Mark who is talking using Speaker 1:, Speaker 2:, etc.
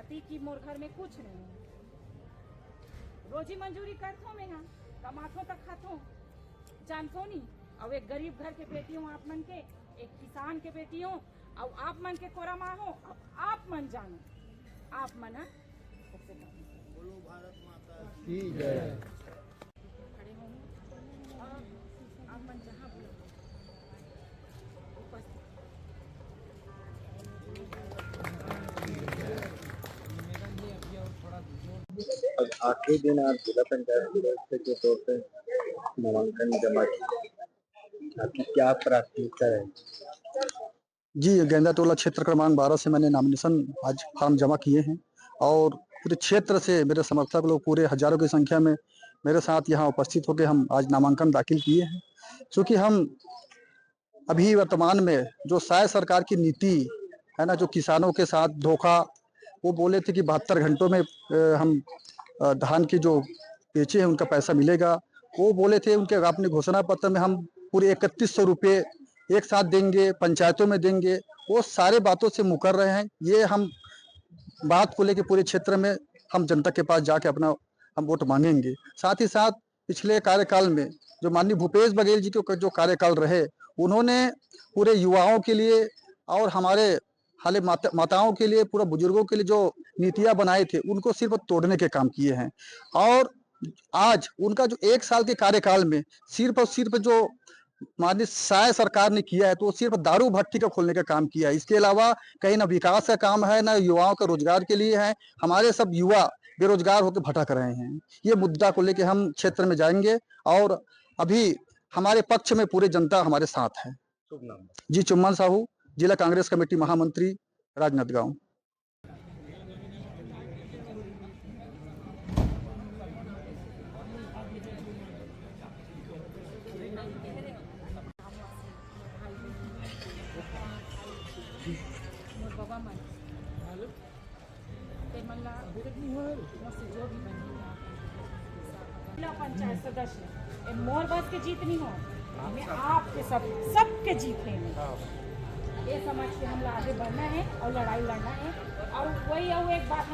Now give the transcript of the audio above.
Speaker 1: जाति की मोर घर में कुछ नहीं है। रोजी मंजूरी करथो में यहाँ कमाथो तक खाथो जानथो नहीं। और एक गरीब घर के बेटी हूँ आप मन के, एक किसान के बेटी हूँ और आप मन के कोरा माँ हो। अब आप मन जानो, आप मन है सबसे बोलो भारत माता की जय। खड़े होंगे और आप मन जहाँ बोलो उपस्थित।
Speaker 2: अब आखिरी दिन आप जिला पंचायत सदस्य के तौर पर नामांकन जमा किए, आपकी क्या प्राथमिकता है?
Speaker 3: जी, गेंदा टोला क्षेत्र क्रमांक 12 से मैंने नॉमिनेशन आज फॉर्म जमा किए हैं और पूरे क्षेत्र से मेरे समर्थक लोग पूरे हजारों की संख्या में मेरे साथ यहाँ उपस्थित होकर हम आज नामांकन दाखिल किए हैं। क्योंकि हम अभी वर्तमान में जो शायद सरकार की नीति है ना, जो किसानों के साथ धोखा, वो बोले थे कि 72 घंटों में हम धान की जो बेचे हैं उनका पैसा मिलेगा। वो बोले थे, उनके अपने घोषणा पत्र में हम पूरे 3100 रुपये एक साथ देंगे, पंचायतों में देंगे। वो सारे बातों से मुकर रहे हैं। ये हम बात को लेकर पूरे क्षेत्र में हम जनता के पास जाके अपना हम वोट मांगेंगे। साथ ही साथ पिछले कार्यकाल में जो माननीय भूपेश बघेल जी के जो कार्यकाल रहे, उन्होंने पूरे युवाओं के लिए और हमारे हाले माताओं के लिए, पूरा बुजुर्गों के लिए जो नीतियां बनाए थे, उनको सिर्फ तोड़ने के काम किए हैं। और आज उनका जो 1 साल के कार्यकाल में सिर्फ और सिर्फ जो माननीय शाह सरकार ने किया है, तो वो सिर्फ दारू भट्टी का खोलने का काम किया है। इसके अलावा कहीं ना विकास का काम है, ना युवाओं का रोजगार के लिए है। हमारे सब युवा बेरोजगार होकर भटक रहे हैं। ये मुद्दा को लेकर हम क्षेत्र में जाएंगे और अभी हमारे पक्ष में पूरे जनता हमारे साथ है।
Speaker 2: शुभ नाम?
Speaker 3: जी, चुम्मन साहू, जिला कांग्रेस कमेटी महामंत्री, राजनांदगांव।
Speaker 1: बाबा मन जो भी जिला पंचायत सदस्य मोर बस के जीत नहीं हो, मैं आपके सबके जीत है। ये समझ के हम आगे बढ़ना है और लड़ाई लड़ना है। और वही एक बात हम